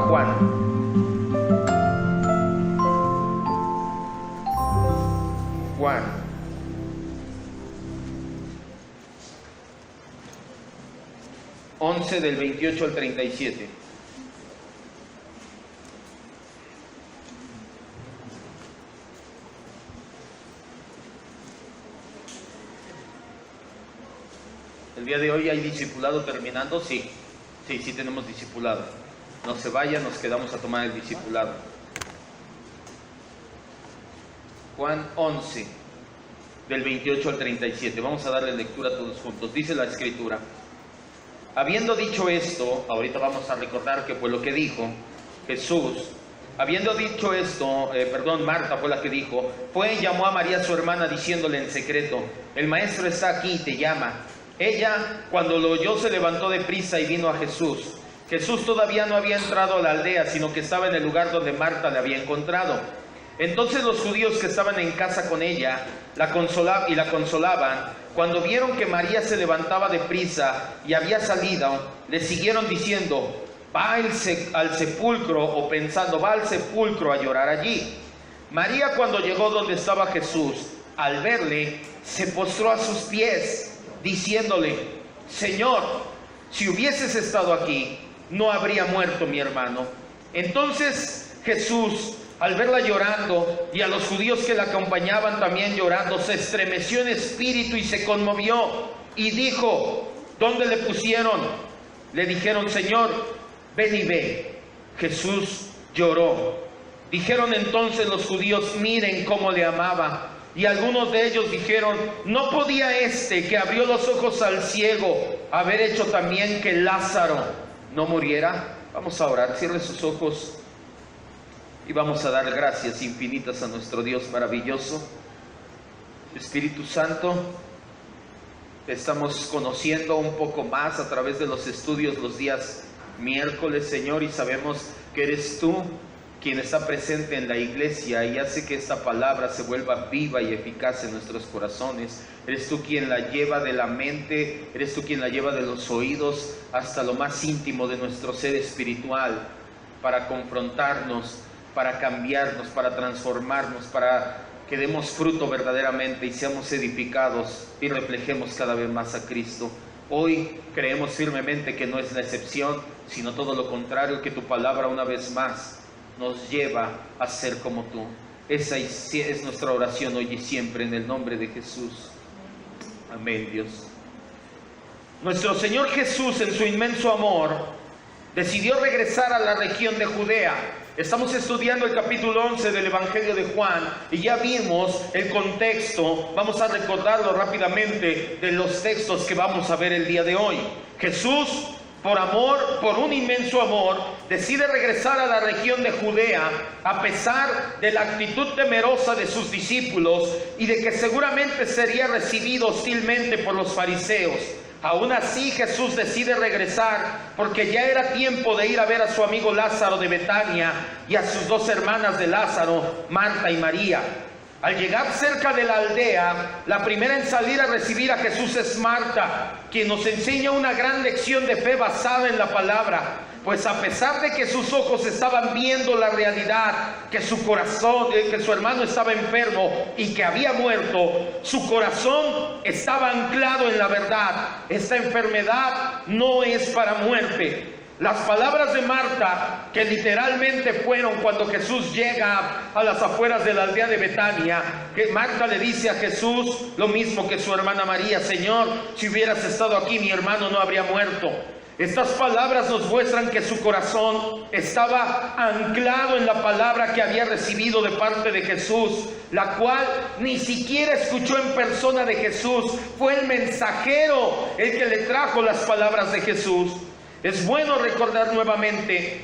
Juan. Juan. Once del 28 al 37. El día de hoy hay discipulado terminando, sí tenemos discipulado. No se vayan, nos quedamos a tomar el discipulado. Juan 11, del 28 al 37. Vamos a darle lectura todos juntos. Dice la Escritura: habiendo dicho esto, ahorita vamos a recordar que fue lo que dijo Jesús. Habiendo dicho esto, Marta fue la que dijo, fue y llamó a María su hermana diciéndole en secreto, el maestro está aquí y te llama. Ella, cuando lo oyó, se levantó de prisa y vino a Jesús. Jesús todavía no había entrado a la aldea, sino que estaba en el lugar donde Marta le había encontrado. Entonces los judíos que estaban en casa con ella la consolaban, cuando vieron que María se levantaba de prisa y había salido, le siguieron diciendo, va al sepulcro, o pensando, va al sepulcro a llorar allí. María, cuando llegó donde estaba Jesús, al verle, se postró a sus pies, diciéndole, Señor, si hubieses estado aquí, no habría muerto mi hermano. Entonces Jesús, al verla llorando, y a los judíos que la acompañaban también llorando, se estremeció en espíritu y se conmovió, y dijo, ¿dónde le pusieron? Le dijeron, Señor, ven y ve. Jesús lloró. Dijeron entonces los judíos, miren cómo le amaba. Y algunos de ellos dijeron, ¿no podía este que abrió los ojos al ciego haber hecho también que Lázaro no muriera? Vamos a orar, cierre sus ojos y vamos a dar gracias infinitas a nuestro Dios maravilloso. Espíritu Santo, te estamos conociendo un poco más a través de los estudios los días miércoles, Señor, y sabemos que eres tú quien está presente en la iglesia y hace que esta palabra se vuelva viva y eficaz en nuestros corazones. Eres tú quien la lleva de la mente, eres tú quien la lleva de los oídos hasta lo más íntimo de nuestro ser espiritual, para confrontarnos, para cambiarnos, para transformarnos, para que demos fruto verdaderamente y seamos edificados y reflejemos cada vez más a Cristo. Hoy creemos firmemente que no es la excepción, sino todo lo contrario, que tu palabra una vez más nos lleva a ser como tú. Esa es nuestra oración hoy y siempre, en el nombre de Jesús. Amén, Dios. Nuestro Señor Jesús, en su inmenso amor, decidió regresar a la región de Judea. Estamos estudiando el capítulo 11 del Evangelio de Juan y ya vimos el contexto. Vamos a recordarlo rápidamente de los textos que vamos a ver el día de hoy. Jesús, por amor, por un inmenso amor, decide regresar a la región de Judea a pesar de la actitud temerosa de sus discípulos y de que seguramente sería recibido hostilmente por los fariseos. Aún así Jesús decide regresar porque ya era tiempo de ir a ver a su amigo Lázaro de Betania y a sus dos hermanas de Lázaro, Marta y María. Al llegar cerca de la aldea, la primera en salir a recibir a Jesús es Marta, quien nos enseña una gran lección de fe basada en la palabra. Pues a pesar de que sus ojos estaban viendo la realidad, que su corazón, que su hermano estaba enfermo y que había muerto, su corazón estaba anclado en la verdad. Esta enfermedad no es para muerte. Las palabras de Marta, que literalmente fueron cuando Jesús llega a las afueras de la aldea de Betania, que Marta le dice a Jesús lo mismo que su hermana María, Señor, si hubieras estado aquí mi hermano no habría muerto. Estas palabras nos muestran que su corazón estaba anclado en la palabra que había recibido de parte de Jesús, la cual ni siquiera escuchó en persona de Jesús. Fue el mensajero el que le trajo las palabras de Jesús. Es bueno recordar nuevamente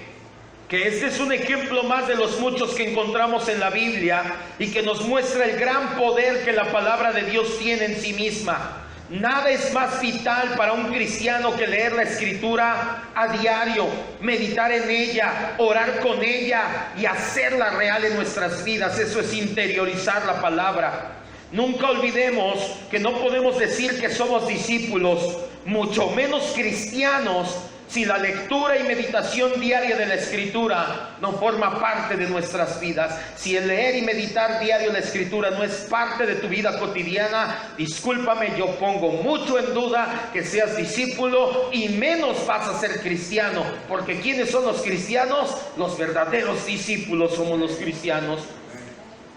que este es un ejemplo más de los muchos que encontramos en la Biblia y que nos muestra el gran poder que la palabra de Dios tiene en sí misma. Nada es más vital para un cristiano que leer la Escritura a diario, meditar en ella, orar con ella y hacerla real en nuestras vidas. Eso es interiorizar la palabra. Nunca olvidemos que no podemos decir que somos discípulos, mucho menos cristianos, si la lectura y meditación diaria de la Escritura no forma parte de nuestras vidas, si el leer y meditar diario la Escritura no es parte de tu vida cotidiana, discúlpame, yo pongo mucho en duda que seas discípulo y menos vas a ser cristiano, porque ¿quiénes son los cristianos? Los verdaderos discípulos somos los cristianos.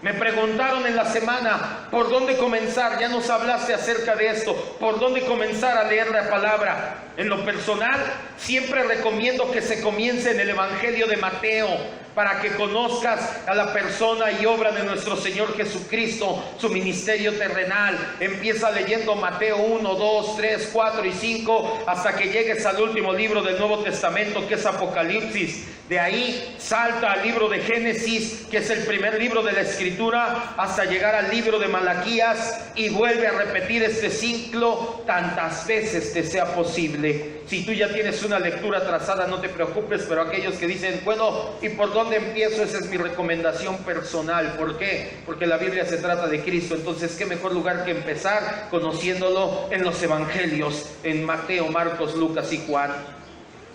Me preguntaron en la semana, ¿por dónde comenzar? Ya nos hablaste acerca de esto. ¿Por dónde comenzar a leer la palabra? En lo personal, siempre recomiendo que se comience en el Evangelio de Mateo, para que conozcas a la persona y obra de nuestro Señor Jesucristo, su ministerio terrenal. Empieza leyendo Mateo 1, 2, 3, 4 y 5, hasta que llegues al último libro del Nuevo Testamento, que es Apocalipsis. De ahí salta al libro de Génesis, que es el primer libro de la Escritura, hasta llegar al libro de Malaquías, y vuelve a repetir este ciclo tantas veces te sea posible. Si tú ya tienes una lectura trazada, no te preocupes, pero aquellos que dicen, bueno, ¿y por dónde empiezo? Esa es mi recomendación personal. ¿Por qué? Porque la Biblia se trata de Cristo. Entonces, ¿qué mejor lugar que empezar conociéndolo en los evangelios, en Mateo, Marcos, Lucas y Juan?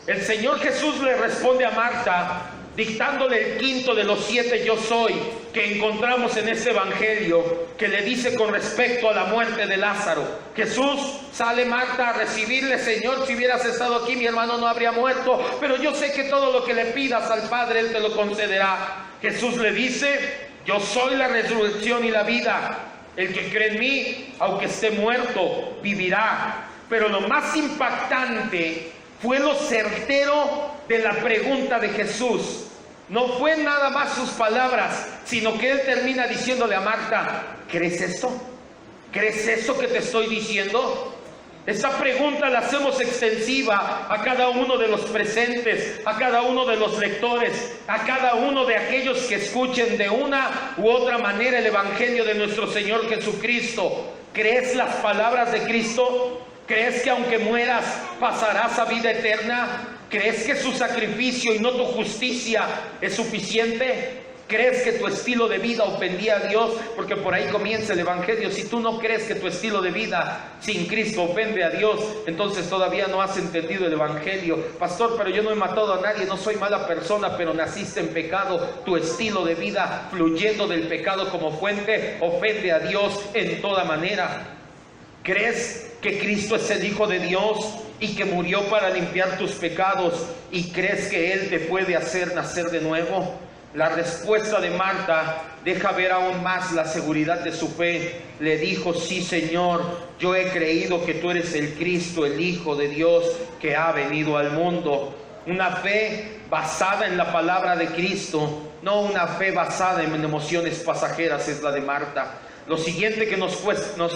El Señor Jesús le responde a Marta, dictándole el quinto de los 7 yo soy que encontramos en este evangelio, que le dice con respecto a la muerte de Lázaro. Jesús, sale Marta a recibirle: Señor, si hubieras estado aquí mi hermano no habría muerto, pero yo sé que todo lo que le pidas al Padre Él te lo concederá. Jesús le dice: yo soy la resurrección y la vida, el que cree en mí, aunque esté muerto, vivirá. Pero lo más impactante fue lo certero de la pregunta de Jesús. No fue nada más sus palabras, sino que Él termina diciéndole a Marta: ¿crees esto? ¿Crees esto que te estoy diciendo? Esta pregunta la hacemos extensiva a cada uno de los presentes, a cada uno de los lectores, a cada uno de aquellos que escuchen de una u otra manera el Evangelio de nuestro Señor Jesucristo. ¿Crees las palabras de Cristo? ¿Crees que aunque mueras pasarás a vida eterna? ¿Crees que su sacrificio y no tu justicia es suficiente? ¿Crees que tu estilo de vida ofendía a Dios? Porque por ahí comienza el Evangelio. Si tú no crees que tu estilo de vida sin Cristo ofende a Dios, entonces todavía no has entendido el Evangelio. Pastor, pero yo no he matado a nadie, no soy mala persona, pero naciste en pecado. Tu estilo de vida fluyendo del pecado como fuente ofende a Dios en toda manera. ¿Crees que Cristo es el Hijo de Dios y que murió para limpiar tus pecados? ¿Y crees que Él te puede hacer nacer de nuevo? La respuesta de Marta deja ver aún más la seguridad de su fe. Le dijo: sí, Señor, yo he creído que tú eres el Cristo, el Hijo de Dios que ha venido al mundo. Una fe basada en la palabra de Cristo, no una fe basada en emociones pasajeras, es la de Marta. Lo siguiente que nos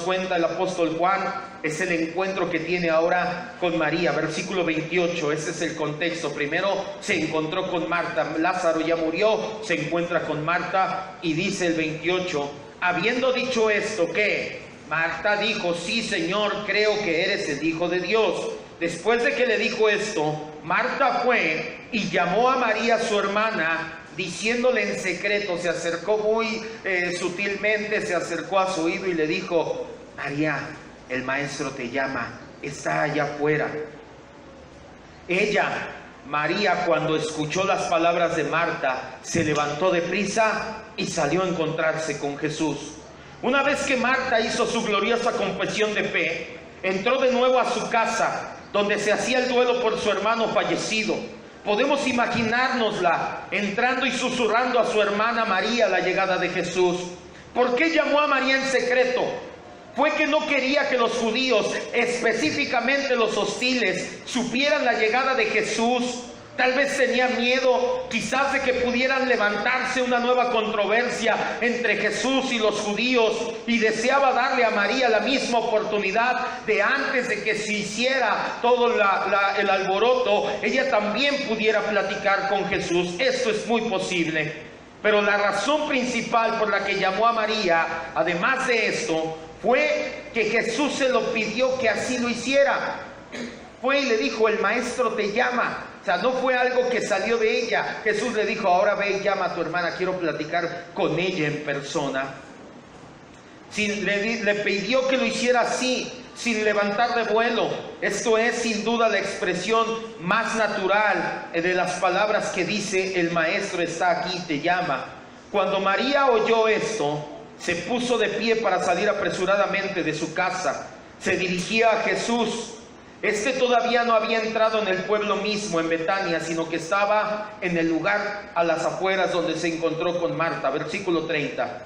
cuenta el apóstol Juan es el encuentro que tiene ahora con María. Versículo 28, ese es el contexto. Primero se encontró con Marta, Lázaro ya murió, se encuentra con Marta y dice el 28, habiendo dicho esto, ¿qué? Marta dijo: sí, Señor, creo que eres el Hijo de Dios. Después de que le dijo esto, Marta fue y llamó a María su hermana, diciéndole en secreto. Se acercó muy sutilmente, se acercó a su oído y le dijo: María, el maestro te llama, está allá afuera. Ella, María, cuando escuchó las palabras de Marta, se levantó deprisa y salió a encontrarse con Jesús. Una vez que Marta hizo su gloriosa confesión de fe, entró de nuevo a su casa, donde se hacía el duelo por su hermano fallecido. Podemos imaginárnosla entrando y susurrando a su hermana María la llegada de Jesús. ¿Por qué llamó a María en secreto? Fue que no quería que los judíos, específicamente los hostiles, supieran la llegada de Jesús. Tal vez tenía miedo, quizás, de que pudieran levantarse una nueva controversia entre Jesús y los judíos, y deseaba darle a María la misma oportunidad de, antes de que se hiciera todo el alboroto, ella también pudiera platicar con Jesús. Esto es muy posible. Pero la razón principal por la que llamó a María, además de esto, fue que Jesús se lo pidió que así lo hiciera. Fue y le dijo: el maestro te llama. O sea, no fue algo que salió de ella. Jesús le dijo: ahora ve y llama a tu hermana, quiero platicar con ella en persona. Si le pidió que lo hiciera así, sin levantar de vuelo. Esto es sin duda la expresión más natural de las palabras que dice: el maestro está aquí, te llama. Cuando María oyó esto, se puso de pie para salir apresuradamente de su casa. Se dirigía a Jesús. Este todavía no había entrado en el pueblo mismo, en Betania, sino que estaba en el lugar a las afueras donde se encontró con Marta. Versículo 30.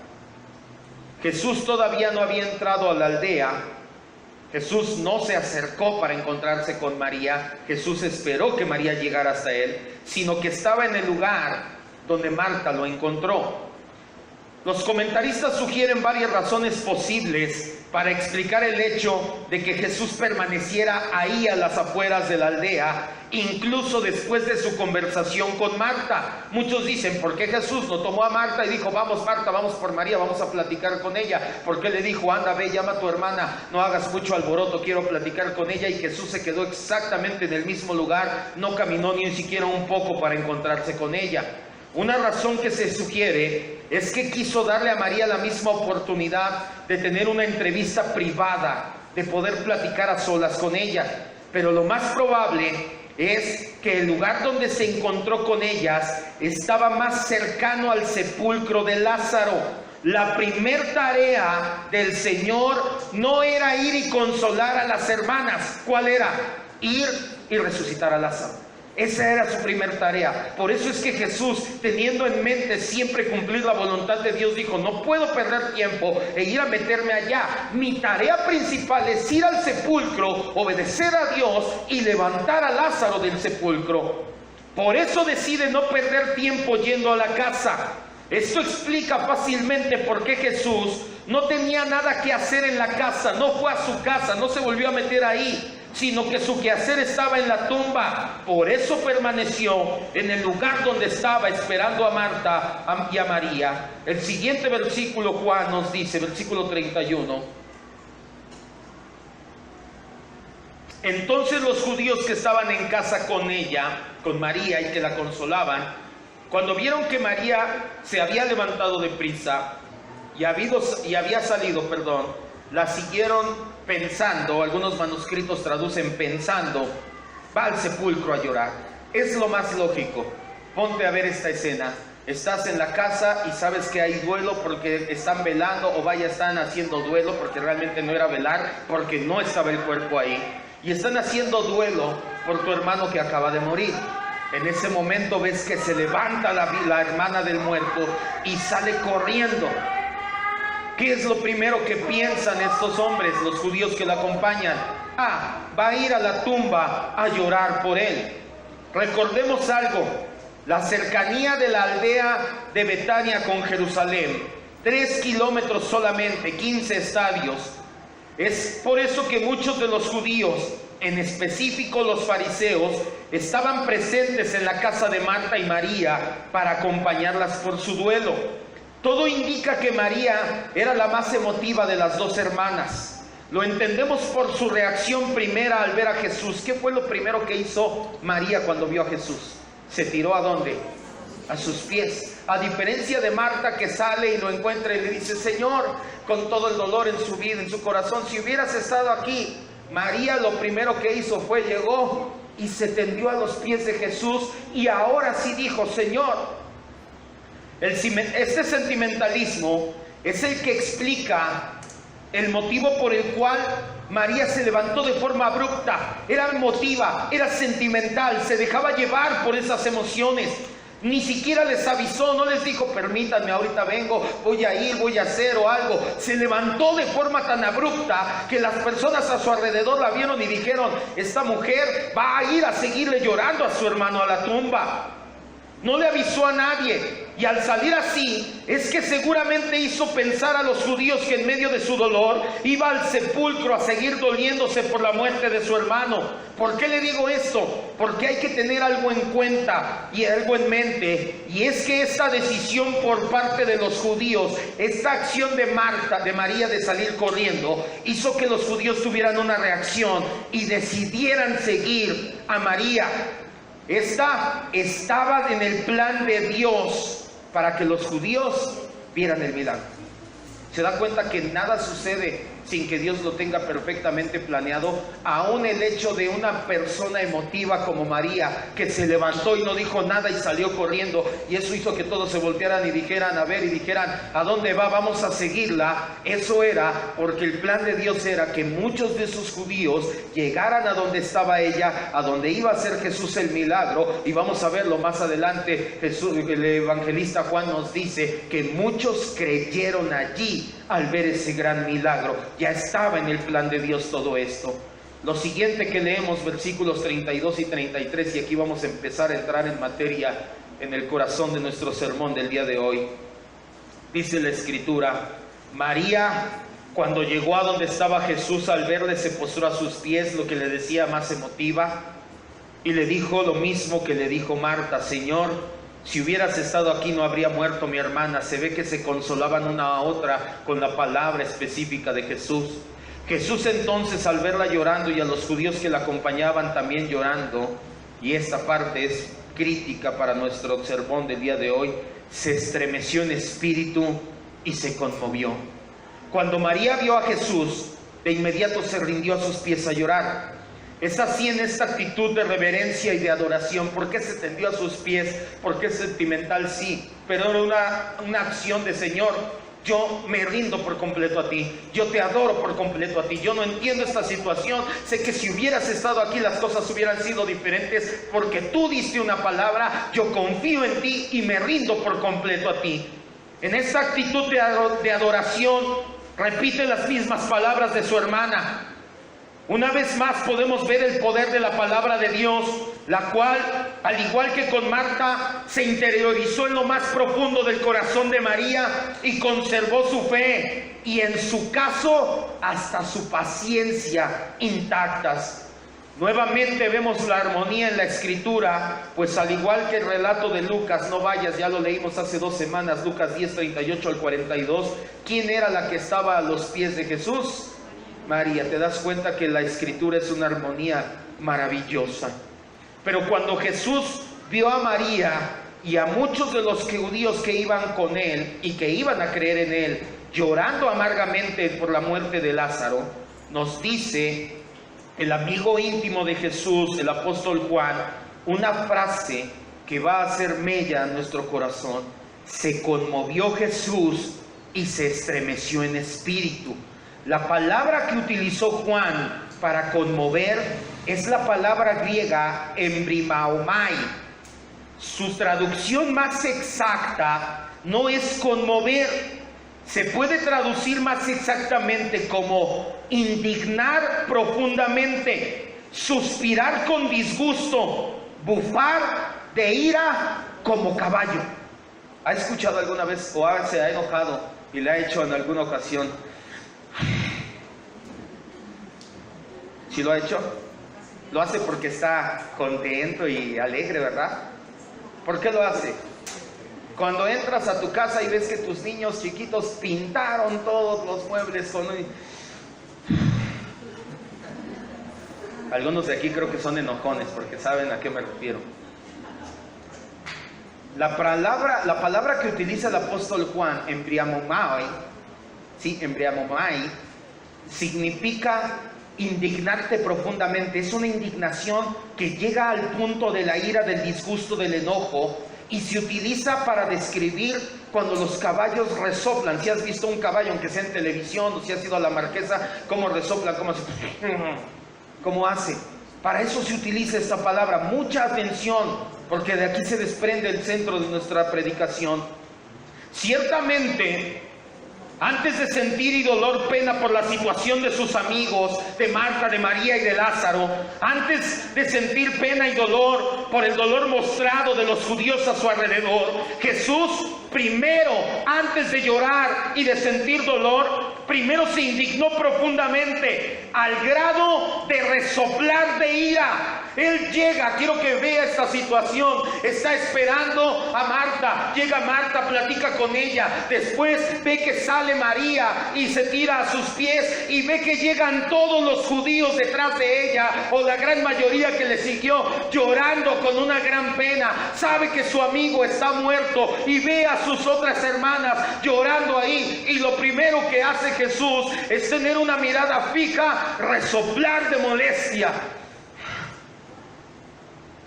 Jesús todavía no había entrado a la aldea. Jesús no se acercó para encontrarse con María. Jesús esperó que María llegara hasta él, sino que estaba en el lugar donde Marta lo encontró. Los comentaristas sugieren varias razones posibles para explicar el hecho de que Jesús permaneciera ahí a las afueras de la aldea, incluso después de su conversación con Marta. Muchos dicen: ¿por qué Jesús no tomó a Marta y dijo: vamos Marta, vamos por María, vamos a platicar con ella? ¿Por qué le dijo: anda, ve, llama a tu hermana, no hagas mucho alboroto, quiero platicar con ella? Y Jesús se quedó exactamente en el mismo lugar, no caminó ni siquiera un poco para encontrarse con ella. Una razón que se sugiere es que quiso darle a María la misma oportunidad de tener una entrevista privada, de poder platicar a solas con ella. Pero lo más probable es que el lugar donde se encontró con ellas estaba más cercano al sepulcro de Lázaro. La primer tarea del Señor no era ir y consolar a las hermanas. ¿Cuál era? Ir y resucitar a Lázaro. Esa era su primer tarea. Por eso es que Jesús, teniendo en mente siempre cumplir la voluntad de Dios, dijo: no puedo perder tiempo e ir a meterme allá. Mi tarea principal es ir al sepulcro, obedecer a Dios y levantar a Lázaro del sepulcro. Por eso decide no perder tiempo yendo a la casa. Esto explica fácilmente por qué Jesús no tenía nada que hacer en la casa. No fue a su casa, no se volvió a meter ahí, sino que su quehacer estaba en la tumba. Por eso permaneció en el lugar donde estaba, esperando a Marta y a María. El siguiente versículo, Juan nos dice, versículo 31: entonces los judíos que estaban en casa con ella, con María, y que la consolaban, cuando vieron que María se había levantado de prisa y había salido, la siguieron pensando. Algunos manuscritos traducen pensando. Va al sepulcro a llorar. Es lo más lógico. Ponte a ver esta escena. Estás en la casa y sabes que hay duelo porque están velando, o están haciendo duelo porque realmente no era velar, porque no estaba el cuerpo ahí. Y están haciendo duelo por tu hermano que acaba de morir. En ese momento ves que se levanta la hermana del muerto y sale corriendo. ¿Qué es lo primero que piensan estos hombres, los judíos que la acompañan? Va a ir a la tumba a llorar por él. Recordemos algo: la cercanía de la aldea de Betania con Jerusalén, 3 kilómetros solamente, 15 estadios. Es por eso que muchos de los judíos, en específico los fariseos, estaban presentes en la casa de Marta y María para acompañarlas por su duelo. Todo indica que María era la más emotiva de las dos hermanas. Lo entendemos por su reacción primera al ver a Jesús. ¿Qué fue lo primero que hizo María cuando vio a Jesús? ¿Se tiró a dónde? A sus pies. A diferencia de Marta, que sale y lo encuentra y le dice: Señor, con todo el dolor en su vida, en su corazón, si hubieras estado aquí. María lo primero que hizo fue llegó y se tendió a los pies de Jesús, y ahora sí dijo: Señor. Este sentimentalismo es el que explica el motivo por el cual María se levantó de forma abrupta. Era emotiva, era sentimental, se dejaba llevar por esas emociones. Ni siquiera les avisó, no les dijo: permítanme, ahorita vengo, voy a ir, voy a hacer o algo. Se levantó de forma tan abrupta que las personas a su alrededor la vieron y dijeron: esta mujer va a ir a seguirle llorando a su hermano a la tumba. No le avisó a nadie, y al salir así es que seguramente hizo pensar a los judíos que en medio de su dolor iba al sepulcro a seguir doliéndose por la muerte de su hermano. ¿Por qué le digo esto? Porque hay que tener algo en cuenta y algo en mente, y es que esta decisión por parte de los judíos, esta acción de María de salir corriendo, hizo que los judíos tuvieran una reacción y decidieran seguir a María. Esta estaba en el plan de Dios para que los judíos vieran el milagro. Se da cuenta que nada sucede sin que Dios lo tenga perfectamente planeado. Aún el hecho de una persona emotiva como María, que se levantó y no dijo nada y salió corriendo, y eso hizo que todos se voltearan y dijeran, a ver, y dijeran, ¿a dónde va? Vamos a seguirla. Eso era porque el plan de Dios era que muchos de esos judíos llegaran a donde estaba ella, a donde iba a hacer Jesús el milagro, y vamos a verlo más adelante. Jesús, el evangelista Juan nos dice que muchos creyeron allí al ver ese gran milagro. Ya estaba en el plan de Dios todo esto. Lo siguiente que leemos, versículos 32 y 33, y aquí vamos a empezar a entrar en materia, en el corazón de nuestro sermón del día de hoy. Dice la Escritura: María, cuando llegó a donde estaba Jesús, al verle se postró a sus pies, lo que le decía más emotiva, y le dijo lo mismo que le dijo Marta: Señor, si hubieras estado aquí no habría muerto mi hermana. Se ve que se consolaban una a otra con la palabra específica de Jesús. Jesús entonces, al verla llorando y a los judíos que la acompañaban también llorando, y esta parte es crítica para nuestro sermón del día de hoy, se estremeció en espíritu y se conmovió. Cuando María vio a Jesús, de inmediato se rindió a sus pies a llorar. Es así en esta actitud de reverencia y de adoración. ¿Por qué se tendió a sus pies? Porque es sentimental, sí, pero era una acción de: Señor, yo me rindo por completo a ti, yo te adoro por completo a ti, yo no entiendo esta situación, sé que si hubieras estado aquí las cosas hubieran sido diferentes, porque tú diste una palabra, yo confío en ti y me rindo por completo a ti. En esta actitud de adoración repite las mismas palabras de su hermana. Una vez más podemos ver el poder de la palabra de Dios, la cual, al igual que con Marta, se interiorizó en lo más profundo del corazón de María y conservó su fe, y en su caso hasta su paciencia intactas. Nuevamente vemos la armonía en la Escritura, pues al igual que el relato de Lucas, no vayas, ya lo leímos hace 2 semanas, Lucas 10, 38 al 42, ¿quién era la que estaba a los pies de Jesús? María. Te das cuenta que la Escritura es una armonía maravillosa. Pero cuando Jesús vio a María y a muchos de los judíos que iban con él y que iban a creer en él, llorando amargamente por la muerte de Lázaro, nos dice el amigo íntimo de Jesús, el apóstol Juan, una frase que va a hacer mella en nuestro corazón: se conmovió Jesús y se estremeció en espíritu. La palabra que utilizó Juan para conmover es la palabra griega embrimaomai. Su traducción más exacta no es conmover, se puede traducir más exactamente como indignar profundamente, suspirar con disgusto, bufar de ira como caballo. ¿Ha escuchado alguna vez o se ha enojado y le ha hecho en alguna ocasión? ¿Sí lo ha hecho? Lo hace porque está contento y alegre, ¿verdad? ¿Por qué lo hace? Cuando entras a tu casa y ves que tus niños chiquitos pintaron todos los muebles con... Algunos de aquí creo que son enojones porque saben a qué me refiero. La palabra que utiliza el apóstol Juan, embriamomai, sí, embriamomai, significa indignarte profundamente. Es una indignación que llega al punto de la ira, del disgusto, del enojo, y se utiliza para describir cuando los caballos resoplan. Si has visto un caballo, aunque sea en televisión, o si has ido a la Marquesa, cómo resoplan, cómo hace. Para eso se utiliza esta palabra. Mucha atención, porque de aquí se desprende el centro de nuestra predicación. Ciertamente, antes de sentir y dolor pena por la situación de sus amigos, de Marta, de María y de Lázaro, antes de sentir pena y dolor por el dolor mostrado de los judíos a su alrededor, Jesús primero, antes de llorar y de sentir dolor, primero se indignó profundamente al grado de resoplar de ira. Él llega, quiero que vea esta situación, está esperando a Marta, llega Marta, platica con ella, después ve que sale María y se tira a sus pies y ve que llegan todos los judíos detrás de ella, o la gran mayoría que le siguió, llorando con una gran pena. Sabe que su amigo está muerto y ve a sus otras hermanas llorando ahí, y lo primero que hace Jesús es tener una mirada fija, resoplar de molestia.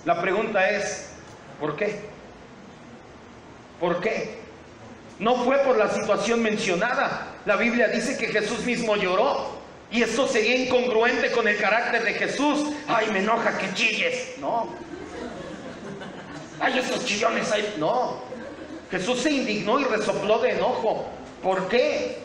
La pregunta es, ¿por qué? ¿Por qué? No fue por la situación mencionada. La Biblia dice que Jesús mismo lloró, y esto sería incongruente con el carácter de Jesús. Ay, me enoja que chilles. No. Ay, esos chillones ahí. No. Jesús se indignó y resopló de enojo. ¿Por qué?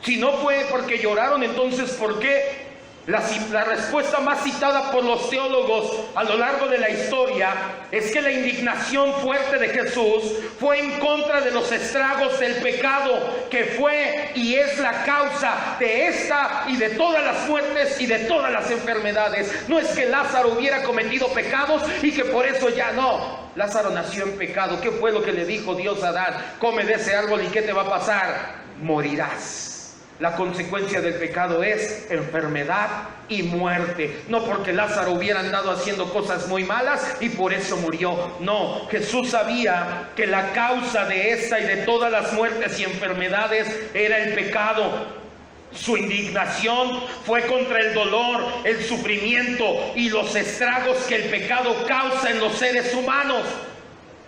Si no fue porque lloraron, entonces ¿por qué? La respuesta más citada por los teólogos a lo largo de la historia es que la indignación fuerte de Jesús fue en contra de los estragos del pecado, que fue y es la causa de esta y de todas las muertes y de todas las enfermedades. No es que Lázaro hubiera cometido pecados y que por eso ya no. Lázaro nació en pecado. ¿Qué fue lo que le dijo Dios a Adán? Come de ese árbol y ¿qué te va a pasar? Morirás. La consecuencia del pecado es enfermedad y muerte. No porque Lázaro hubiera andado haciendo cosas muy malas y por eso murió. No, Jesús sabía que la causa de esta y de todas las muertes y enfermedades era el pecado. Su indignación fue contra el dolor, el sufrimiento y los estragos que el pecado causa en los seres humanos.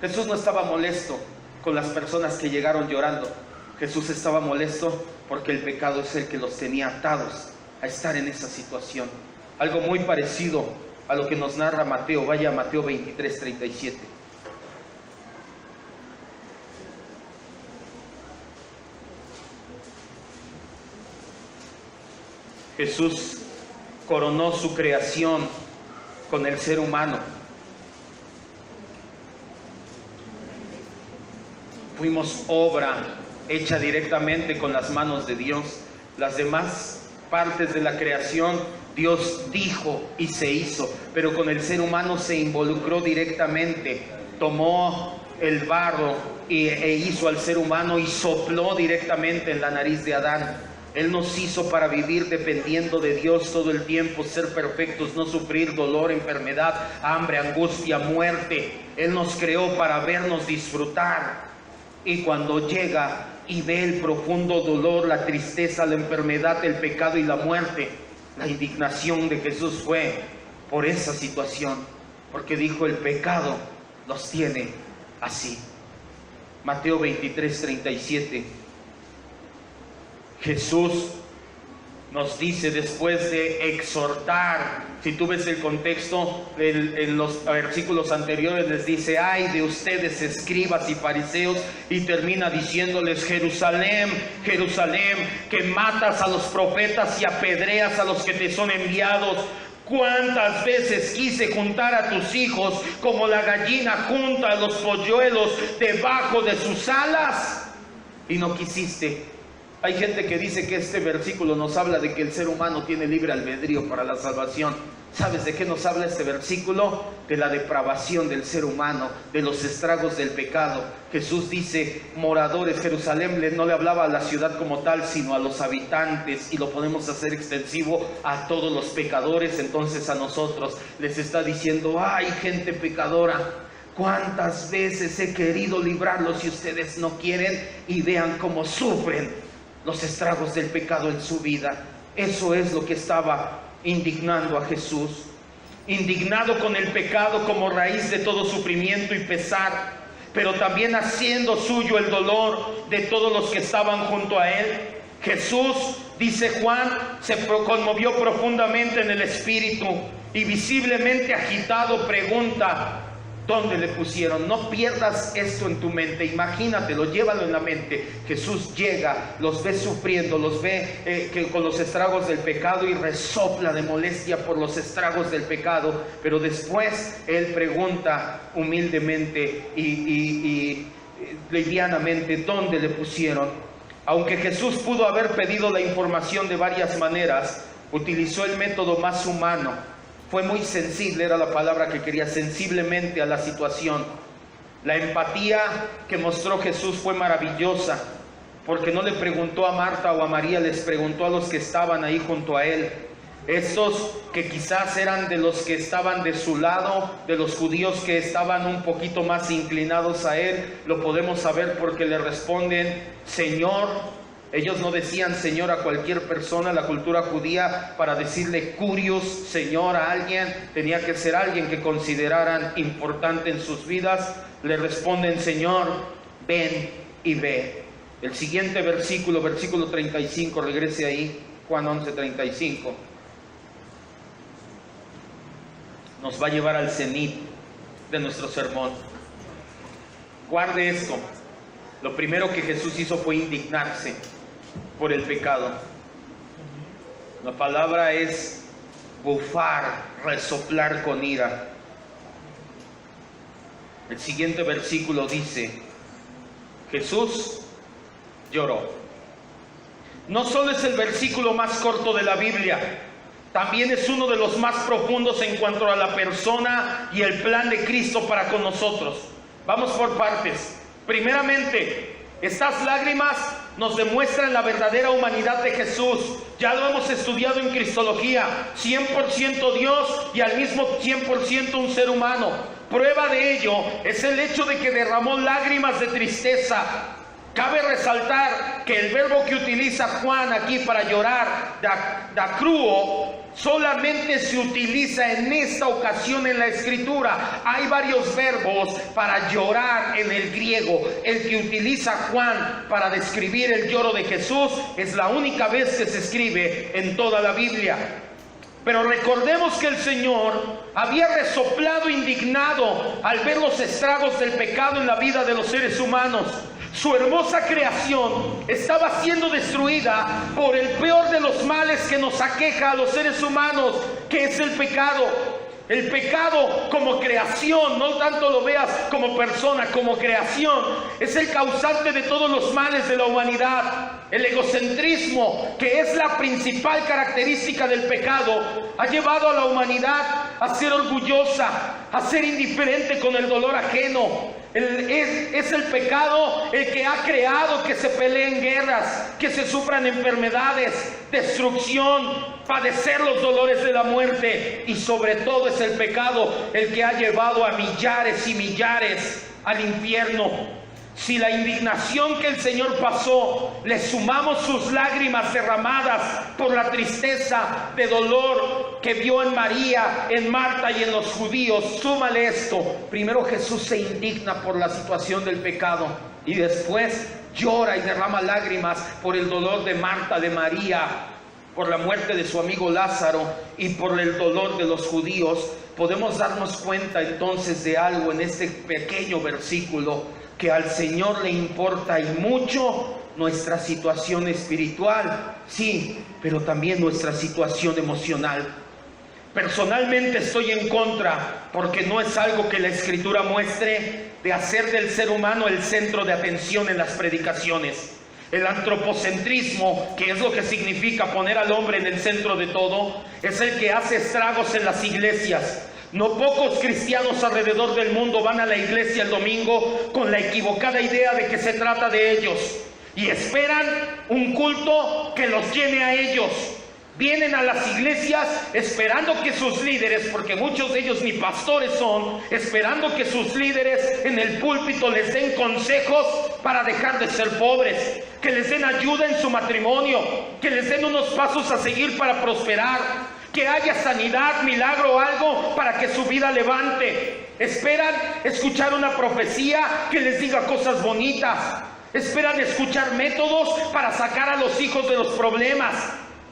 Jesús no estaba molesto con las personas que llegaron llorando. Jesús estaba molesto porque el pecado es el que los tenía atados a estar en esa situación. Algo muy parecido a lo que nos narra Mateo. Vaya a Mateo 23:37. Jesús coronó su creación con el ser humano. Fuimos obra hecha directamente con las manos de Dios. Las demás partes de la creación Dios dijo y se hizo, pero con el ser humano se involucró directamente. Tomó el barro e hizo al ser humano y sopló directamente en la nariz de Adán. Él nos hizo para vivir dependiendo de Dios todo el tiempo, ser perfectos, no sufrir dolor, enfermedad, hambre, angustia, muerte. Él nos creó para vernos disfrutar. Y cuando llega y ve el profundo dolor, la tristeza, la enfermedad, el pecado y la muerte, la indignación de Jesús fue por esa situación, porque dijo: el pecado los tiene así. Mateo 23:37. Jesús nos dice, después de exhortar, si tú ves el contexto en los versículos anteriores, les dice: ay de ustedes, escribas y fariseos, y termina diciéndoles: Jerusalén, Jerusalén, que matas a los profetas y apedreas a los que te son enviados. ¿Cuántas veces quise juntar a tus hijos como la gallina junta a los polluelos debajo de sus alas? Y no quisiste. Hay gente que dice que este versículo nos habla de que el ser humano tiene libre albedrío para la salvación. ¿Sabes de qué nos habla este versículo? De la depravación del ser humano, de los estragos del pecado. Jesús dice: moradores. Jerusalén no le hablaba a la ciudad como tal, sino a los habitantes, y lo podemos hacer extensivo a todos los pecadores. Entonces a nosotros les está diciendo: ay, gente pecadora, cuántas veces he querido librarlos y ustedes no quieren, y vean cómo sufren los estragos del pecado en su vida. Eso es lo que estaba indignando a Jesús. Indignado con el pecado como raíz de todo sufrimiento y pesar, pero también haciendo suyo el dolor de todos los que estaban junto a él. Jesús, dice Juan, se conmovió profundamente en el espíritu y visiblemente agitado pregunta: ¿dónde le pusieron? No pierdas esto en tu mente, imagínatelo, llévalo en la mente. Jesús llega, los ve sufriendo, los ve con los estragos del pecado y resopla de molestia por los estragos del pecado, pero después Él pregunta humildemente y livianamente: ¿dónde le pusieron? Aunque Jesús pudo haber pedido la información de varias maneras, utilizó el método más humano. fue muy sensible, era la palabra que quería, sensiblemente a la situación. La empatía que mostró Jesús fue maravillosa, porque no le preguntó a Marta o a María, les preguntó a los que estaban ahí junto a él. Estos que quizás eran de los que estaban de su lado, de los judíos que estaban un poquito más inclinados a él, lo podemos saber porque le responden Señor. Ellos no decían Señor a cualquier persona. La cultura judía, para decirle curios, Señor a alguien, tenía que ser alguien que consideraran importante en sus vidas. Le responden Señor, ven y ve. El siguiente versículo, versículo 35, regrese ahí, Juan 11:35. Nos va a llevar al cenit de nuestro sermón. Guarde esto. Lo primero que Jesús hizo fue indignarse por el pecado. La palabra es bufar, resoplar con ira. El siguiente versículo dice, Jesús lloró. No solo es el versículo más corto de la Biblia, también es uno de los más profundos en cuanto a la persona y el plan de Cristo para con nosotros. Vamos por partes. Primeramente, estas lágrimas nos demuestran la verdadera humanidad de Jesús. Ya lo hemos estudiado en Cristología. 100% Dios y al mismo 100% un ser humano. Prueba de ello es el hecho de que derramó lágrimas de tristeza. Cabe resaltar que el verbo que utiliza Juan aquí para llorar, dacruo, solamente se utiliza en esta ocasión en la Escritura. Hay varios verbos para llorar en el griego. El que utiliza Juan para describir el lloro de Jesús es la única vez que se escribe en toda la Biblia. Pero recordemos que el Señor había resoplado indignado al ver los estragos del pecado en la vida de los seres humanos. Su hermosa creación estaba siendo destruida por el peor de los males que nos aqueja a los seres humanos, que es el pecado. El pecado como creación, no tanto lo veas como persona, como creación, es el causante de todos los males de la humanidad. El egocentrismo, que es la principal característica del pecado, ha llevado a la humanidad a ser orgullosa, a ser indiferente con el dolor ajeno. Es el pecado el que ha creado que se peleen guerras, que se sufran enfermedades, destrucción, padecer los dolores de la muerte. Y sobre todo es el pecado el que ha llevado a millares y millares al infierno. Si la indignación que el Señor pasó le sumamos sus lágrimas derramadas por la tristeza de dolor que vio en María, en Marta y en los judíos, súmale esto. Primero Jesús se indigna por la situación del pecado y después llora y derrama lágrimas por el dolor de Marta, de María, por la muerte de su amigo Lázaro y por el dolor de los judíos. Podemos darnos cuenta entonces de algo en este pequeño versículo, que al Señor le importa y mucho nuestra situación espiritual, sí, pero también nuestra situación emocional. Personalmente estoy en contra, porque no es algo que la Escritura muestre, de hacer del ser humano el centro de atención en las predicaciones. El antropocentrismo, que es lo que significa poner al hombre en el centro de todo, es el que hace estragos en las iglesias. No pocos cristianos alrededor del mundo van a la iglesia el domingo con la equivocada idea de que se trata de ellos y esperan un culto que los llene a ellos. Vienen a las iglesias esperando que sus líderes, porque muchos de ellos ni pastores son, esperando que sus líderes en el púlpito les den consejos para dejar de ser pobres, que les den ayuda en su matrimonio, que les den unos pasos a seguir para prosperar, que haya sanidad, milagro o algo para que su vida levante. Esperan escuchar una profecía que les diga cosas bonitas. Esperan escuchar métodos para sacar a los hijos de los problemas.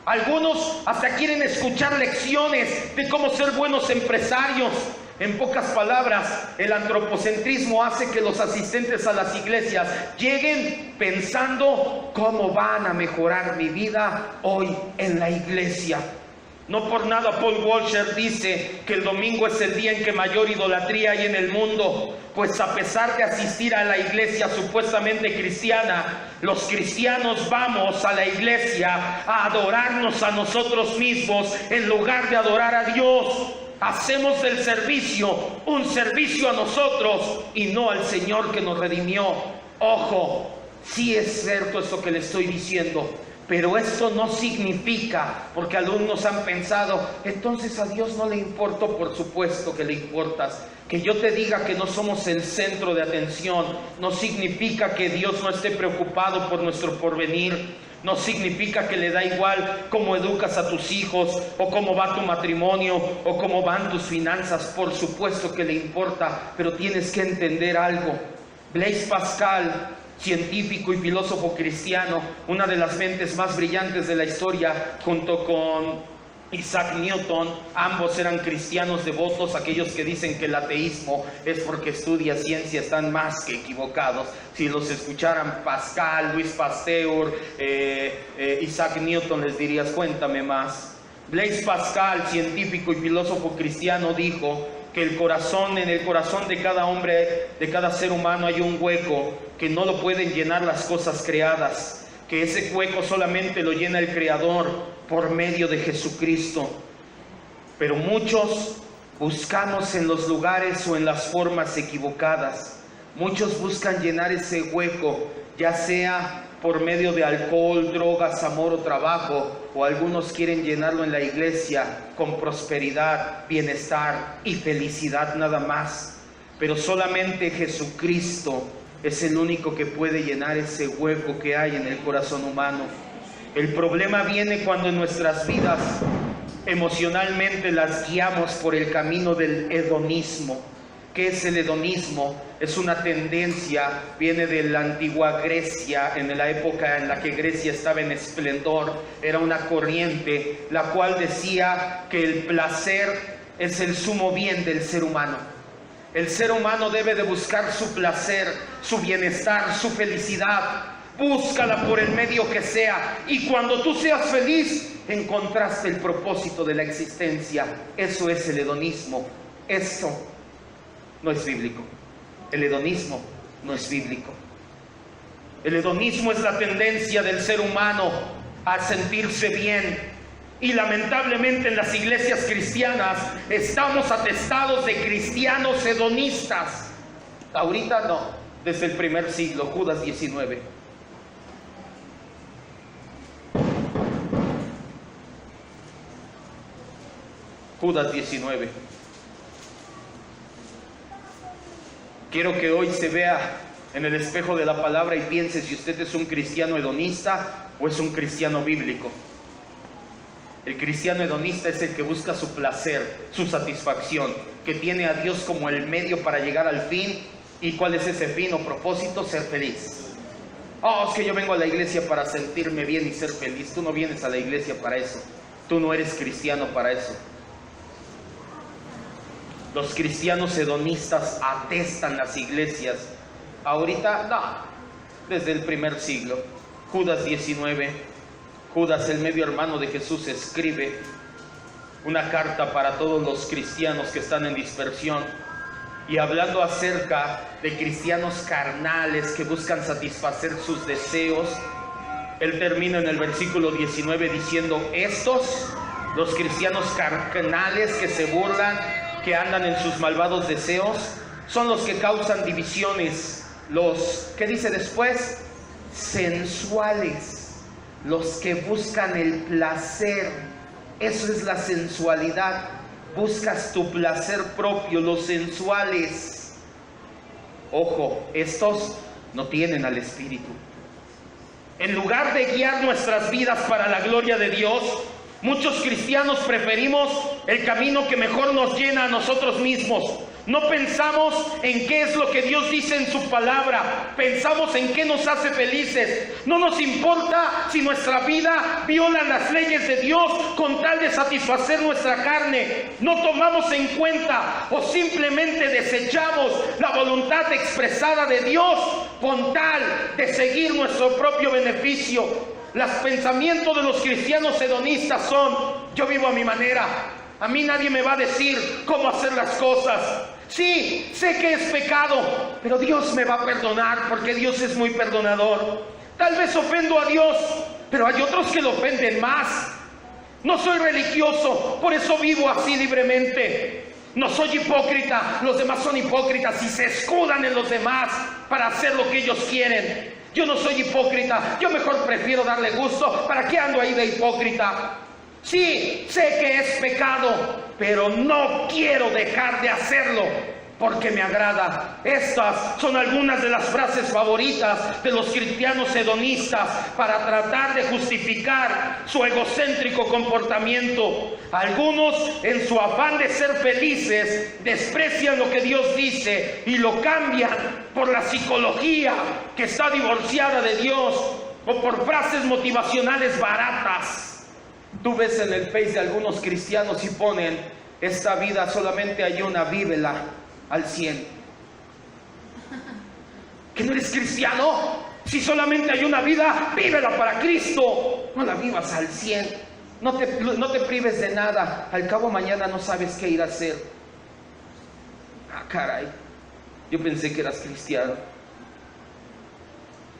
Algunos hasta quieren escuchar lecciones de cómo ser buenos empresarios. En pocas palabras, el antropocentrismo hace que los asistentes a las iglesias lleguen pensando cómo van a mejorar mi vida hoy en la iglesia. No por nada Paul Washer dice que el domingo es el día en que mayor idolatría hay en el mundo, pues a pesar de asistir a la iglesia supuestamente cristiana, los cristianos vamos a la iglesia a adorarnos a nosotros mismos en lugar de adorar a Dios. Hacemos del servicio un servicio a nosotros y no al Señor que nos redimió. Ojo, sí es cierto esto que le estoy diciendo, pero esto no significa, porque algunos han pensado, entonces a Dios no le importo. Por supuesto que le importas. Que yo te diga que no somos el centro de atención no significa que Dios no esté preocupado por nuestro porvenir. No significa que le da igual cómo educas a tus hijos, o cómo va tu matrimonio, o cómo van tus finanzas. Por supuesto que le importa, pero tienes que entender algo. Blaise Pascal, científico y filósofo cristiano, una de las mentes más brillantes de la historia, junto con Isaac Newton, ambos eran cristianos devotos. Aquellos que dicen que el ateísmo es porque estudia ciencia están más que equivocados. Si los escucharan Pascal, Luis Pasteur, Isaac Newton, les dirías, cuéntame más. Blaise Pascal, científico y filósofo cristiano, dijo que en el corazón de cada hombre, de cada ser humano, hay un hueco que no lo pueden llenar las cosas creadas, que ese hueco solamente lo llena el Creador por medio de Jesucristo. Pero muchos buscamos en los lugares o en las formas equivocadas. Muchos buscan llenar ese hueco, ya sea por medio de alcohol, drogas, amor o trabajo, o algunos quieren llenarlo en la iglesia con prosperidad, bienestar y felicidad nada más. Pero solamente Jesucristo es el único que puede llenar ese hueco que hay en el corazón humano. El problema viene cuando en nuestras vidas emocionalmente las guiamos por el camino del hedonismo. ¿Qué es el hedonismo? Es una tendencia, viene de la antigua Grecia, en la época en la que Grecia estaba en esplendor. Era una corriente la cual decía que el placer es el sumo bien del ser humano. El ser humano debe de buscar su placer, su bienestar, su felicidad. Búscala por el medio que sea, y cuando tú seas feliz, encontraste el propósito de la existencia. Eso es el hedonismo. Eso no es bíblico. El hedonismo no es bíblico. El hedonismo es la tendencia del ser humano a sentirse bien. Y lamentablemente en las iglesias cristianas estamos atestados de cristianos hedonistas. Ahorita no, desde el primer siglo, Judas 19. Judas 19. Quiero que hoy se vea en el espejo de la palabra y piense si usted es un cristiano hedonista o es un cristiano bíblico. El cristiano hedonista es el que busca su placer, su satisfacción, que tiene a Dios como el medio para llegar al fin. ¿Y cuál es ese fin o propósito? Ser feliz. Oh, es que yo vengo a la iglesia para sentirme bien y ser feliz. Tú no vienes a la iglesia para eso. Tú no eres cristiano para eso. Los cristianos hedonistas atestan las iglesias. Ahorita, no, desde el primer siglo. Judas 19. Judas, el medio hermano de Jesús, escribe una carta para todos los cristianos que están en dispersión, y hablando acerca de cristianos carnales que buscan satisfacer sus deseos, él termina en el versículo 19 diciendo: estos, los cristianos carnales que se burlan, que andan en sus malvados deseos, son los que causan divisiones, los, ¿qué dice después? Sensuales, los que buscan el placer. Eso es la sensualidad. Buscas tu placer propio, los sensuales. Ojo, estos no tienen al Espíritu. En lugar de guiar nuestras vidas para la gloria de Dios, muchos cristianos preferimos el camino que mejor nos llena a nosotros mismos. No pensamos en qué es lo que Dios dice en su palabra. Pensamos en qué nos hace felices. No nos importa si nuestra vida viola las leyes de Dios con tal de satisfacer nuestra carne. No tomamos en cuenta o simplemente desechamos la voluntad expresada de Dios con tal de seguir nuestro propio beneficio. Los pensamientos de los cristianos hedonistas son: yo vivo a mi manera, a mí nadie me va a decir cómo hacer las cosas. Sí, sé que es pecado, pero Dios me va a perdonar porque Dios es muy perdonador. Tal vez ofendo a Dios, pero hay otros que lo ofenden más. No soy religioso, por eso vivo así libremente. No soy hipócrita, los demás son hipócritas y se escudan en los demás para hacer lo que ellos quieren. Yo no soy hipócrita, yo mejor prefiero darle gusto. ¿Para qué ando ahí de hipócrita? Sí, sé que es pecado, pero no quiero dejar de hacerlo porque me agrada. Estas son algunas de las frases favoritas de los cristianos hedonistas para tratar de justificar su egocéntrico comportamiento. Algunos, en su afán de ser felices, desprecian lo que Dios dice y lo cambian por la psicología que está divorciada de Dios o por frases motivacionales baratas. Tú ves en el Face de algunos cristianos y ponen: esta vida solamente hay una, vívela al 100. ¿Que no eres cristiano? Si solamente hay una vida, vívela para Cristo. No la vivas al 100. No te prives de nada. Al cabo mañana no sabes qué ir a hacer. Ah, caray. Yo pensé que eras cristiano.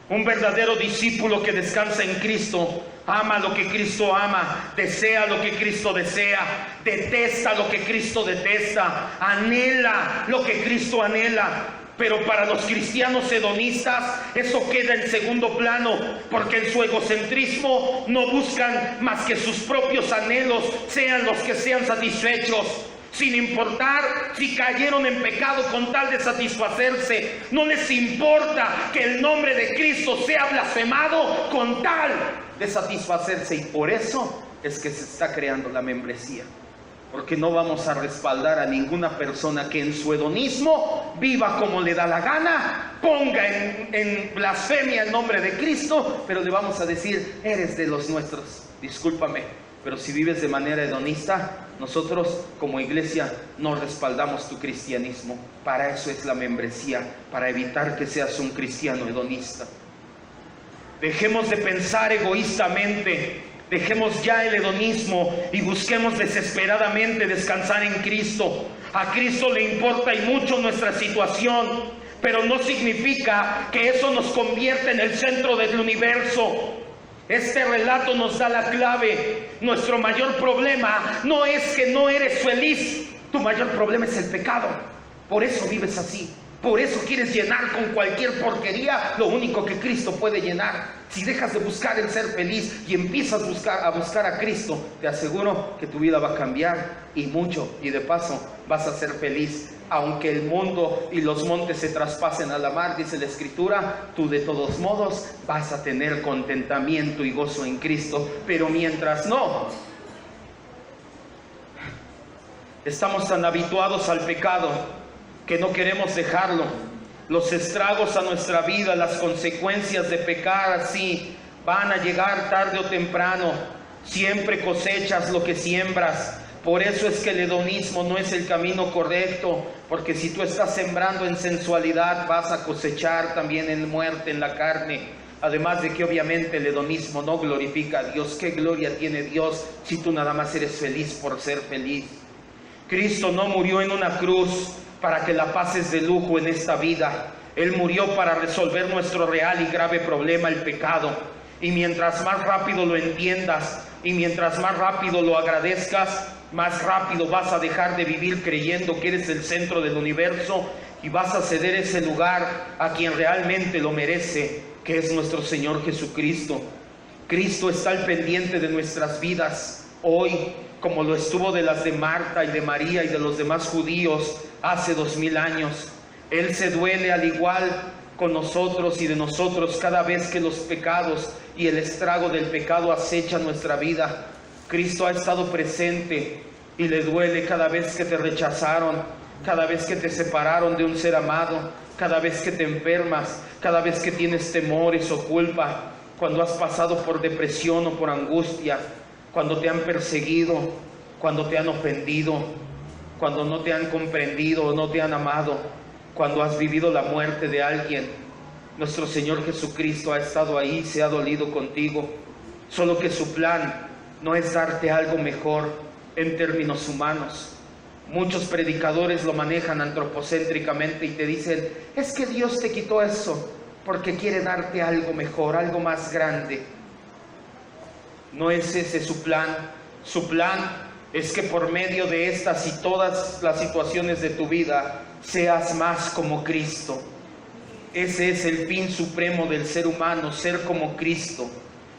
Un verdadero discípulo que descansa en Cristo ama lo que Cristo ama, desea lo que Cristo desea, detesta lo que Cristo detesta, anhela lo que Cristo anhela. Pero para los cristianos hedonistas eso queda en segundo plano, porque en su egocentrismo no buscan más que sus propios anhelos, sean los que sean satisfechos, sin importar si cayeron en pecado, con tal de satisfacerse. No les importa que el nombre de Cristo sea blasfemado, con tal de satisfacerse. Y por eso es que se está creando la membresía, porque no vamos a respaldar a ninguna persona que en su hedonismo viva como le da la gana, ponga en blasfemia el nombre de Cristo, pero le vamos a decir: eres de los nuestros, discúlpame, pero si vives de manera hedonista, nosotros como iglesia no respaldamos tu cristianismo. Para eso es la membresía, para evitar que seas un cristiano hedonista. Dejemos de pensar egoístamente, dejemos ya el hedonismo y busquemos desesperadamente descansar en Cristo. A Cristo le importa y mucho nuestra situación, pero no significa que eso nos convierta en el centro del universo. Este relato nos da la clave. Nuestro mayor problema no es que no eres feliz, tu mayor problema es el pecado. Por eso vives así. Por eso quieres llenar con cualquier porquería lo único que Cristo puede llenar. Si dejas de buscar el ser feliz y empiezas a buscar a Cristo, te aseguro que tu vida va a cambiar, y mucho, y de paso vas a ser feliz. Aunque el mundo y los montes se traspasen a la mar, dice la Escritura, tú de todos modos vas a tener contentamiento y gozo en Cristo. Pero mientras no, estamos tan habituados al pecado que no queremos dejarlo. Los estragos a nuestra vida, las consecuencias de pecar así, van a llegar tarde o temprano. Siempre cosechas lo que siembras. Por eso es que el hedonismo no es el camino correcto, porque si tú estás sembrando en sensualidad, vas a cosechar también en muerte, en la carne. Además de que obviamente el hedonismo no glorifica a Dios. ¿Qué gloria tiene Dios si tú nada más eres feliz por ser feliz? Cristo no murió en una cruz para que la pases de lujo en esta vida. Él murió para resolver nuestro real y grave problema, el pecado. Y mientras más rápido lo entiendas y mientras más rápido lo agradezcas, más rápido vas a dejar de vivir creyendo que eres el centro del universo y vas a ceder ese lugar a quien realmente lo merece, que es nuestro Señor Jesucristo. Cristo está al pendiente de nuestras vidas hoy, como lo estuvo de las de Marta y de María y de los demás judíos hace 2000 años. Él se duele al igual con nosotros y de nosotros cada vez que los pecados y el estrago del pecado acecha nuestra vida. Cristo ha estado presente y le duele cada vez que te rechazaron, cada vez que te separaron de un ser amado, cada vez que te enfermas, cada vez que tienes temores o culpa, cuando has pasado por depresión o por angustia, cuando te han perseguido, cuando te han ofendido, cuando no te han comprendido o no te han amado, cuando has vivido la muerte de alguien. Nuestro Señor Jesucristo ha estado ahí, se ha dolido contigo, solo que su plan no es darte algo mejor en términos humanos. Muchos predicadores lo manejan antropocéntricamente y te dicen: es que Dios te quitó eso porque quiere darte algo mejor, algo más grande. No es ese su plan. Su plan es que por medio de estas y todas las situaciones de tu vida seas más como Cristo. Ese es el fin supremo del ser humano, ser como Cristo.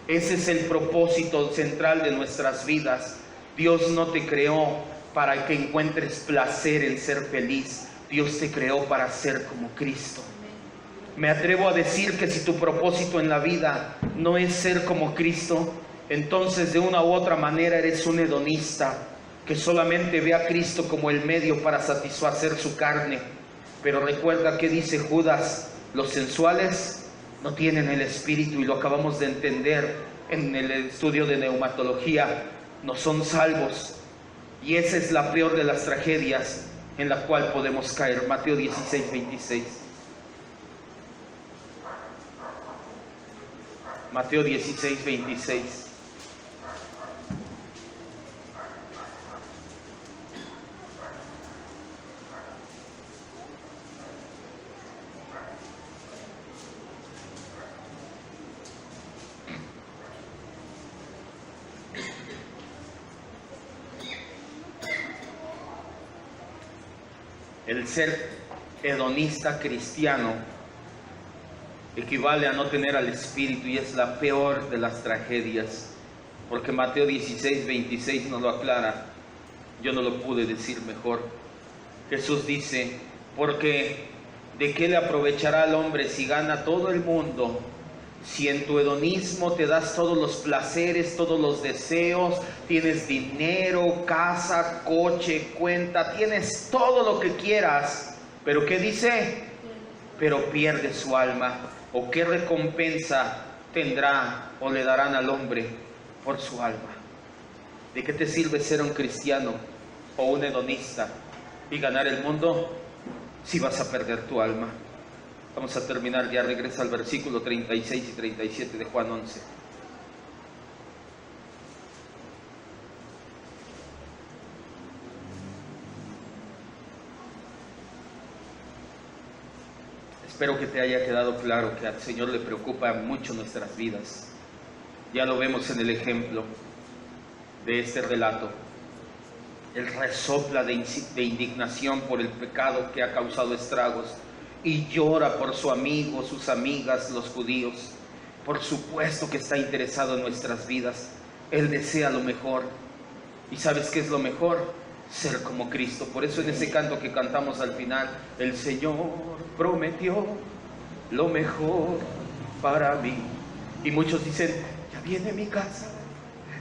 Ese es el propósito central de nuestras vidas. Dios no te creó para que encuentres placer en ser feliz. Dios te creó para ser como Cristo. Me atrevo a decir que si tu propósito en la vida no es ser como Cristo, entonces de una u otra manera eres un hedonista que solamente ve a Cristo como el medio para satisfacer su carne. Pero recuerda que dice Judas: los sensuales no tienen el espíritu, y lo acabamos de entender en el estudio de neumatología, no son salvos. Y esa es la peor de las tragedias en la cual podemos caer. Mateo 16, 26. Mateo 16, 26. El ser hedonista cristiano equivale a no tener al Espíritu, y es la peor de las tragedias, porque Mateo 16, 26 nos lo aclara. Yo no lo pude decir mejor. Jesús dice: porque ¿de qué le aprovechará al hombre si gana todo el mundo, si en tu hedonismo te das todos los placeres, todos los deseos, tienes dinero, casa, coche, cuenta, tienes todo lo que quieras? Pero ¿qué dice? Pero pierde su alma. ¿O qué recompensa tendrá o le darán al hombre por su alma? ¿De qué te sirve ser un cristiano o un hedonista y ganar el mundo si vas a perder tu alma? Vamos a terminar ya. Regresa al versículo 36 y 37 de Juan 11. Espero que te haya quedado claro que al Señor le preocupa mucho nuestras vidas. Ya lo vemos en el ejemplo de este relato. Él resopla de indignación por el pecado que ha causado estragos y llora por su amigo, sus amigas, los judíos. Por supuesto que está interesado en nuestras vidas. Él desea lo mejor. ¿Y sabes qué es lo mejor? Ser como Cristo. Por eso en ese canto que cantamos al final: el Señor prometió lo mejor para mí. Y muchos dicen: ya viene mi casa,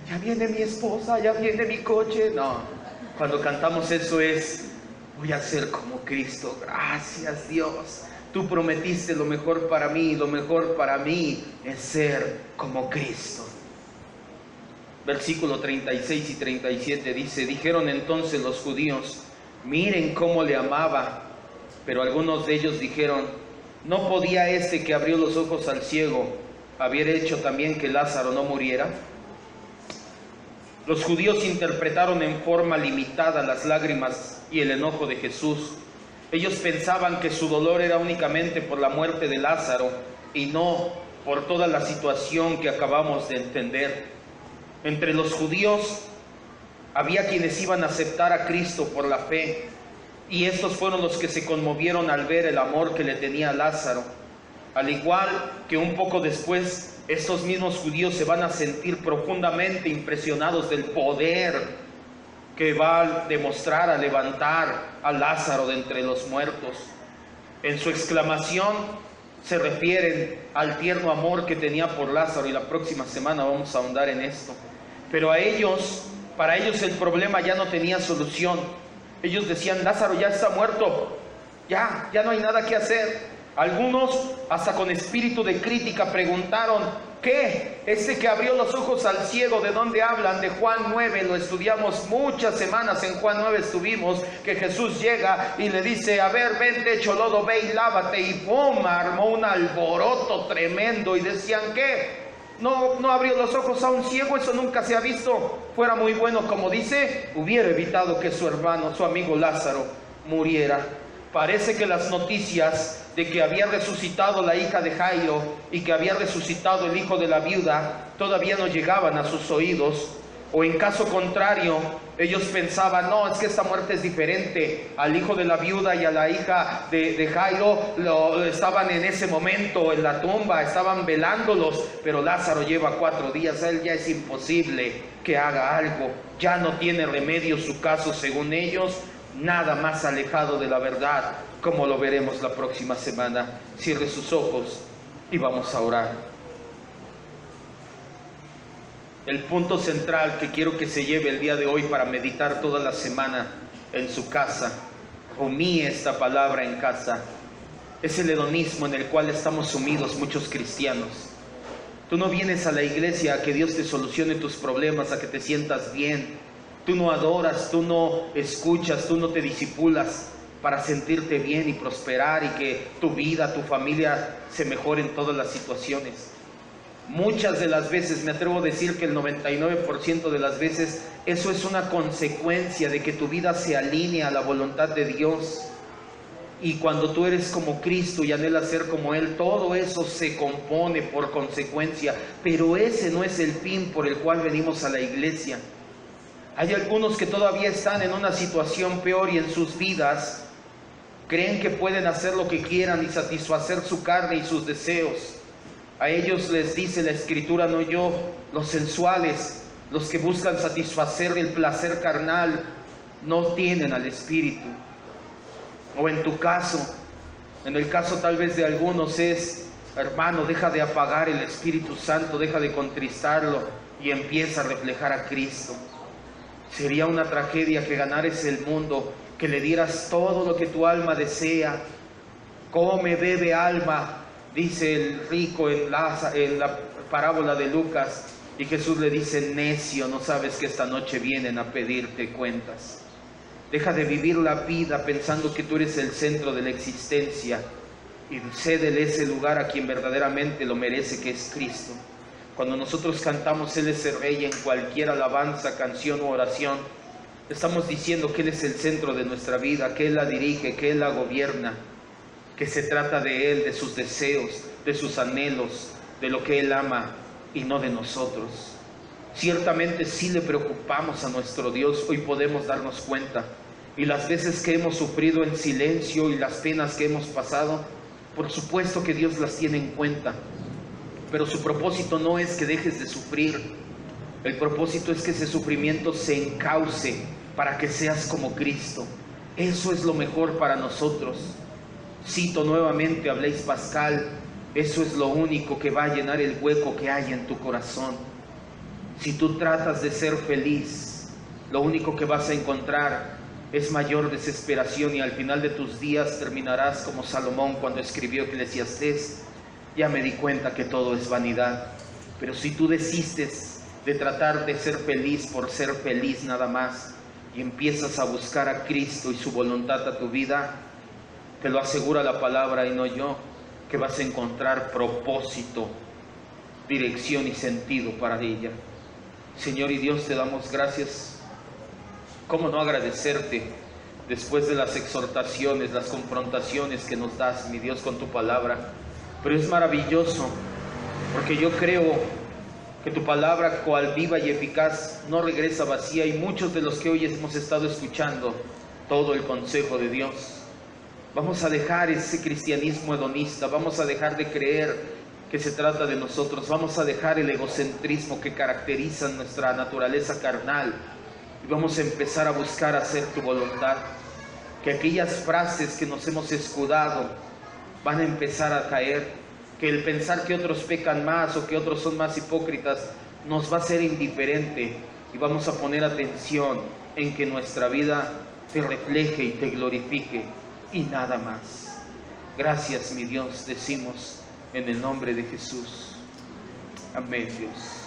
ya viene mi esposa, ya viene mi coche. No, cuando cantamos eso es: voy a ser como Cristo. Gracias, Dios, tú prometiste lo mejor para mí, y lo mejor para mí es ser como Cristo. Versículo 36 y 37 dice: dijeron entonces los judíos: miren cómo le amaba. Pero algunos de ellos dijeron: ¿no podía este que abrió los ojos al ciego haber hecho también que Lázaro no muriera? Los judíos interpretaron en forma limitada las lágrimas y el enojo de Jesús. Ellos pensaban que su dolor era únicamente por la muerte de Lázaro y no por toda la situación que acabamos de entender. Entre los judíos había quienes iban a aceptar a Cristo por la fe, y estos fueron los que se conmovieron al ver el amor que le tenía a Lázaro. Al igual que un poco después, estos mismos judíos se van a sentir profundamente impresionados del poder que va a demostrar a levantar a Lázaro de entre los muertos. En su exclamación se refieren al tierno amor que tenía por Lázaro, y la próxima semana vamos a ahondar en esto. Pero para ellos el problema ya no tenía solución. Ellos decían: Lázaro ya está muerto, ya no hay nada que hacer. Algunos, hasta con espíritu de crítica, preguntaron: ¿qué? Ese que abrió los ojos al ciego, ¿de dónde hablan? De Juan 9, lo estudiamos muchas semanas. En Juan 9 estuvimos, que Jesús llega y le dice: a ver, vente, hecho lodo, ve y lávate. Y ¡pum!, armó un alboroto tremendo, y decían: ¿qué? No abrió los ojos a un ciego, eso nunca se ha visto. Fuera muy bueno, como dice, hubiera evitado que su hermano, su amigo Lázaro, muriera. Parece que las noticias de que había resucitado la hija de Jairo y que había resucitado el hijo de la viuda todavía no llegaban a sus oídos. O en caso contrario, ellos pensaban, no, es que esta muerte es diferente. Al hijo de la viuda y a la hija de Jairo estaban en ese momento en la tumba, estaban velándolos, pero Lázaro lleva 4 días, a él ya es imposible que haga algo, ya no tiene remedio su caso según ellos, nada más alejado de la verdad, como lo veremos la próxima semana. Cierre sus ojos y vamos a orar. El punto central que quiero que se lleve el día de hoy para meditar toda la semana en su casa, rumíe esta palabra en casa, es el hedonismo en el cual estamos sumidos muchos cristianos. Tú no vienes a la iglesia a que Dios te solucione tus problemas, a que te sientas bien. Tú no adoras, tú no escuchas, tú no te disipulas para sentirte bien y prosperar y que tu vida, tu familia se mejore en todas las situaciones. Muchas de las veces, me atrevo a decir que el 99% de las veces, eso es una consecuencia de que tu vida se alinea a la voluntad de Dios. Y cuando tú eres como Cristo y anhelas ser como Él, todo eso se compone por consecuencia. Pero ese no es el fin por el cual venimos a la iglesia. Hay algunos que todavía están en una situación peor y en sus vidas creen que pueden hacer lo que quieran y satisfacer su carne y sus deseos. A ellos les dice la Escritura, no yo, los sensuales, los que buscan satisfacer el placer carnal, no tienen al Espíritu. O en tu caso, en el caso tal vez de algunos es, hermano, deja de apagar el Espíritu Santo, deja de contristarlo y empieza a reflejar a Cristo. Sería una tragedia que ganares el mundo, que le dieras todo lo que tu alma desea. Come, bebe, alma, dice el rico en la parábola de Lucas, y Jesús le dice, necio, no sabes que esta noche vienen a pedirte cuentas. Deja de vivir la vida pensando que tú eres el centro de la existencia y cédele ese lugar a quien verdaderamente lo merece, que es Cristo. Cuando nosotros cantamos Él es el Rey en cualquier alabanza, canción u oración, estamos diciendo que Él es el centro de nuestra vida, que Él la dirige, que Él la gobierna, que se trata de Él, de sus deseos, de sus anhelos, de lo que Él ama y no de nosotros. Ciertamente sí le preocupamos a nuestro Dios, hoy podemos darnos cuenta. Y las veces que hemos sufrido en silencio y las penas que hemos pasado, por supuesto que Dios las tiene en cuenta. Pero su propósito no es que dejes de sufrir. El propósito es que ese sufrimiento se encauce para que seas como Cristo. Eso es lo mejor para nosotros. Cito nuevamente a Blaise Pascal, eso es lo único que va a llenar el hueco que hay en tu corazón. Si tú tratas de ser feliz, lo único que vas a encontrar es mayor desesperación y al final de tus días terminarás como Salomón cuando escribió Eclesiastés. Ya me di cuenta que todo es vanidad. Pero si tú desistes de tratar de ser feliz por ser feliz nada más y empiezas a buscar a Cristo y su voluntad a tu vida, te lo asegura la palabra y no yo, que vas a encontrar propósito, dirección y sentido para ella. Señor y Dios, te damos gracias. ¿Cómo no agradecerte después de las exhortaciones, las confrontaciones que nos das, mi Dios, con tu palabra? Pero es maravilloso, porque yo creo que tu palabra, cual viva y eficaz, no regresa vacía, y muchos de los que hoy hemos estado escuchando todo el consejo de Dios. Vamos a dejar ese cristianismo hedonista, vamos a dejar de creer que se trata de nosotros, vamos a dejar el egocentrismo que caracteriza nuestra naturaleza carnal, y vamos a empezar a buscar hacer tu voluntad. Que aquellas frases que nos hemos escudado van a empezar a caer, que el pensar que otros pecan más o que otros son más hipócritas nos va a ser indiferente, y vamos a poner atención en que nuestra vida te refleje y te glorifique y nada más. Gracias, mi Dios, decimos en el nombre de Jesús. Amén, Dios.